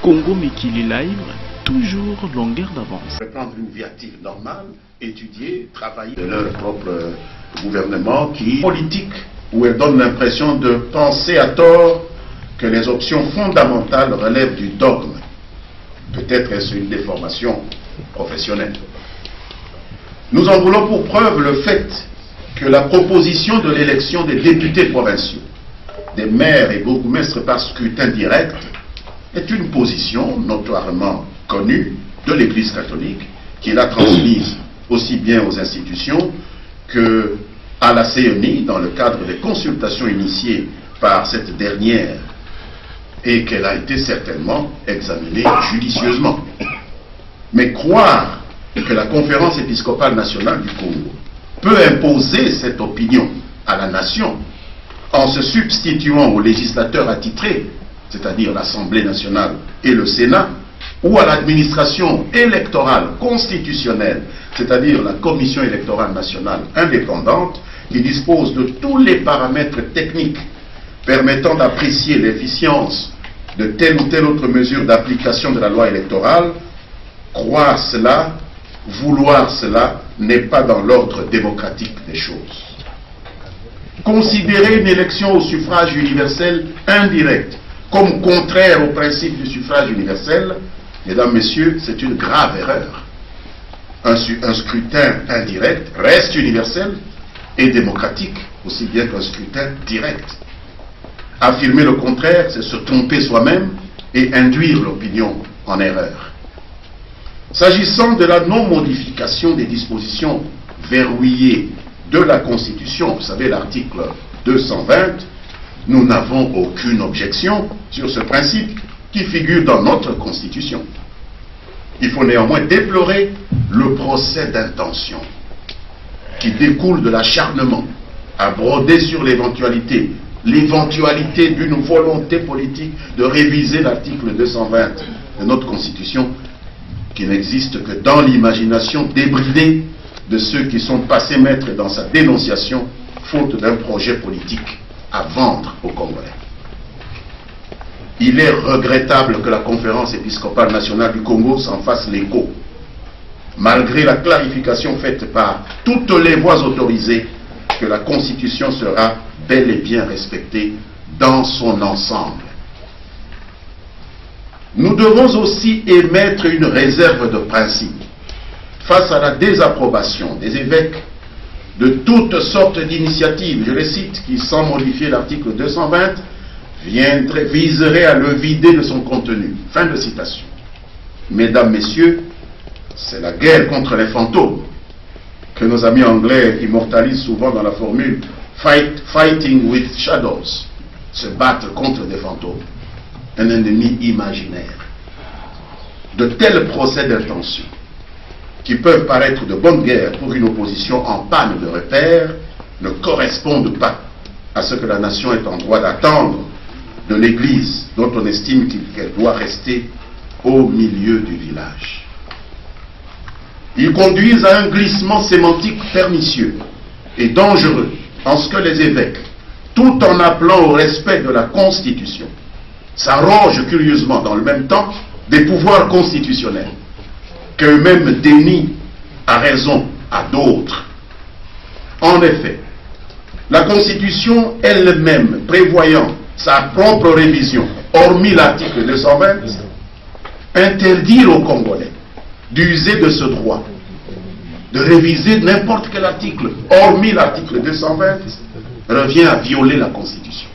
Congo Mikili Live, toujours longueur d'avance. Prendre une viatique normale, étudier, travailler de leur propre gouvernement qui est politique, où elle donne l'impression de penser à tort que les options fondamentales relèvent du dogme. Peut-être est-ce une déformation professionnelle. Nous en voulons pour preuve le fait que la proposition de l'élection des députés provinciaux, des maires et bourgmestres par scrutin direct, est une position notoirement connue de l'Église catholique, qui l'a transmise aussi bien aux institutions que à la CENI dans le cadre des consultations initiées par cette dernière et qu'elle a été certainement examinée judicieusement. Mais croire que la Conférence épiscopale nationale du Congo peut imposer cette opinion à la nation en se substituant aux législateurs attitrés, c'est-à-dire l'Assemblée nationale et le Sénat, ou à l'administration électorale constitutionnelle, c'est-à-dire la Commission électorale nationale indépendante, qui dispose de tous les paramètres techniques permettant d'apprécier l'efficience de telle ou telle autre mesure d'application de la loi électorale, croire cela, vouloir cela, n'est pas dans l'ordre démocratique des choses. Considérer une élection au suffrage universel indirect comme contraire au principe du suffrage universel, mesdames, messieurs, c'est une grave erreur. Un scrutin indirect reste universel et démocratique, aussi bien qu'un scrutin direct. Affirmer le contraire, c'est se tromper soi-même et induire l'opinion en erreur. S'agissant de la non-modification des dispositions verrouillées de la Constitution, vous savez l'article 220, nous n'avons aucune objection sur ce principe qui figure dans notre Constitution. Il faut néanmoins déplorer le procès d'intention qui découle de l'acharnement à broder sur l'éventualité d'une volonté politique de réviser l'article 220 de notre Constitution qui n'existe que dans l'imagination débridée de ceux qui sont passés maîtres dans sa dénonciation faute d'un projet politique à vendre aux Congolais. Il est regrettable que la Conférence épiscopale nationale du Congo s'en fasse l'écho, malgré la clarification faite par toutes les voies autorisées que la Constitution sera bel et bien respectée dans son ensemble. Nous devons aussi émettre une réserve de principe face à la désapprobation des évêques de toutes sortes d'initiatives, je les cite, qui, sans modifier l'article 220, viseraient à le vider de son contenu. Fin de citation. Mesdames, messieurs, c'est la guerre contre les fantômes que nos amis anglais immortalisent souvent dans la formule fighting with shadows, se battre contre des fantômes, un ennemi imaginaire. De tels procès d'intention, qui peuvent paraître de bonne guerre pour une opposition en panne de repères, ne correspondent pas à ce que la nation est en droit d'attendre de l'Église, dont on estime qu'elle doit rester au milieu du village. Ils conduisent à un glissement sémantique pernicieux et dangereux, en ce que les évêques, tout en appelant au respect de la Constitution, s'arrogent curieusement dans le même temps des pouvoirs constitutionnels qu'eux-mêmes dénient à raison à d'autres. En effet, la Constitution elle-même prévoyant sa propre révision, hormis l'article 220, interdire aux Congolais d'user de ce droit, de réviser n'importe quel article, hormis l'article 220, revient à violer la Constitution.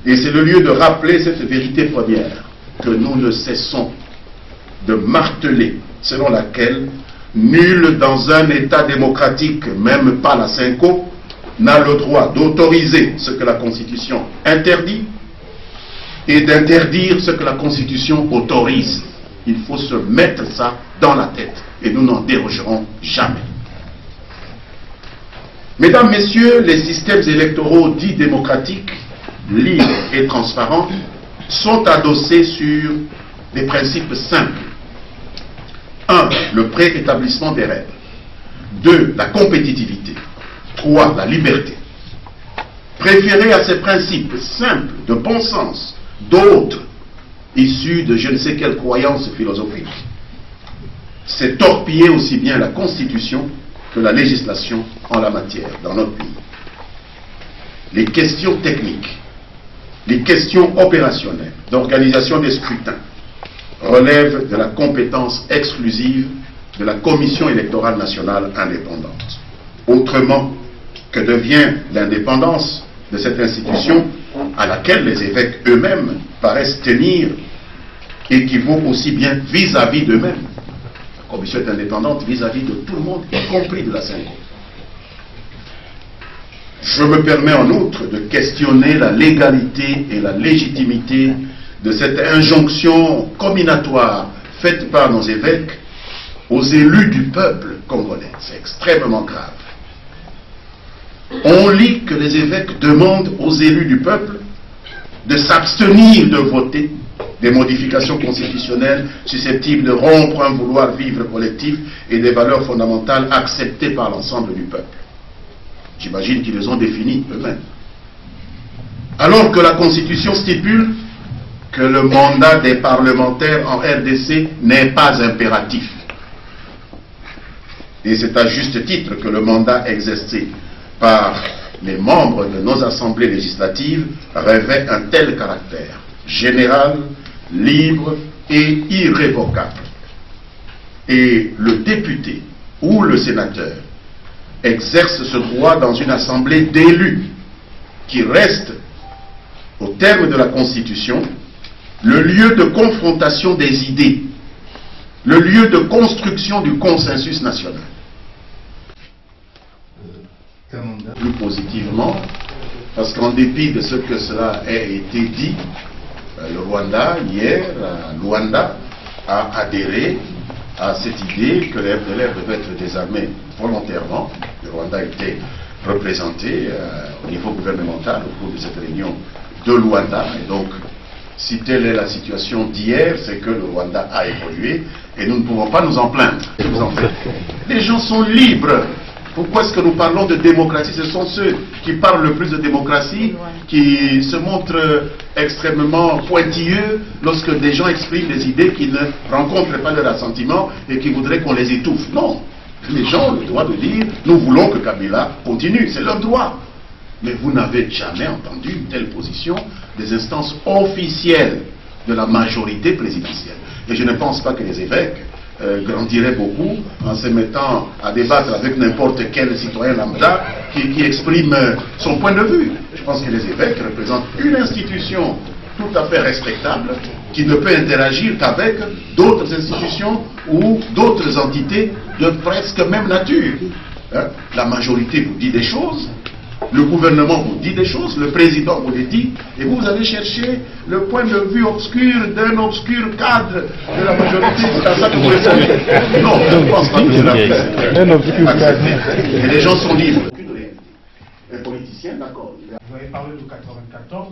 Et c'est le lieu de rappeler cette vérité première que nous ne cessons de marteler, selon laquelle nul dans un État démocratique, même pas la CENCO, n'a le droit d'autoriser ce que la Constitution interdit et d'interdire ce que la Constitution autorise. Il faut se mettre ça dans la tête et nous n'en dérogerons jamais. Mesdames, Messieurs, les systèmes électoraux dits démocratiques, libres et transparents, sont adossés sur des principes simples. 1. Le préétablissement des règles. 2. La compétitivité. 3. La liberté. Préférer à ces principes simples, de bon sens, d'autres, issu de je ne sais quelle croyance philosophique. C'est torpiller aussi bien la Constitution que la législation en la matière dans notre pays. Les questions techniques, les questions opérationnelles d'organisation des scrutins relèvent de la compétence exclusive de la Commission électorale nationale indépendante. Autrement, que devient l'indépendance de cette institution à laquelle les évêques eux-mêmes paraissent tenir équivaut aussi bien vis-à-vis d'eux-mêmes. La Commission est indépendante vis-à-vis de tout le monde, y compris de la Sainte. Je me permets en outre de questionner la légalité et la légitimité de cette injonction combinatoire faite par nos évêques aux élus du peuple congolais. C'est extrêmement grave. On lit que les évêques demandent aux élus du peuple de s'abstenir de voter des modifications constitutionnelles susceptibles de rompre un vouloir vivre collectif et des valeurs fondamentales acceptées par l'ensemble du peuple. J'imagine qu'ils les ont définies eux-mêmes. Alors que la Constitution stipule que le mandat des parlementaires en RDC n'est pas impératif. Et c'est à juste titre que le mandat exercé par les membres de nos assemblées législatives revêt un tel caractère, général, libre et irrévocable. Et le député ou le sénateur exerce ce droit dans une assemblée d'élus qui reste, au terme de la Constitution, le lieu de confrontation des idées, le lieu de construction du consensus national. Plus positivement, parce qu'en dépit de ce que cela a été dit, le Rwanda, hier, à Luanda, a adhéré à cette idée que les FDLR devaient être désarmés volontairement. Le Rwanda était représenté au niveau gouvernemental au cours de cette réunion de Luanda. Et donc, si telle est la situation d'hier, c'est que le Rwanda a évolué et nous ne pouvons pas nous en plaindre. Les gens sont libres. Pourquoi est-ce que nous parlons de démocratie? Ce sont ceux qui parlent le plus de démocratie, qui se montrent extrêmement pointilleux lorsque des gens expriment des idées qui ne rencontrent pas leur assentiment et qui voudraient qu'on les étouffe. Non, les gens ont le droit de dire « nous voulons que Kabila continue », c'est leur droit. Mais vous n'avez jamais entendu une telle position des instances officielles de la majorité présidentielle. Et je ne pense pas que les évêques grandirait beaucoup en se mettant à débattre avec n'importe quel citoyen lambda qui exprime son point de vue. Je pense que les évêques représentent une institution tout à fait respectable qui ne peut interagir qu'avec d'autres institutions ou d'autres entités de presque même nature. La majorité vous dit des choses, le gouvernement vous dit des choses, le président vous les dit, et vous allez chercher le point de vue obscur d'un obscur cadre de la majorité. C'est à ça que vous répondez. Non, je ne pense pas que cela puisse accepter. Et les gens sont libres. Un politicien, d'accord. Vous avez parlé de 94,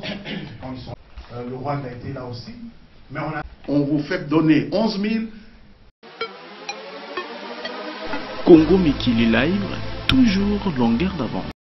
quand ils sont, le Rwanda était là aussi, mais on vous fait donner 11 000. Congo Mikili Live, toujours longueur d'avance.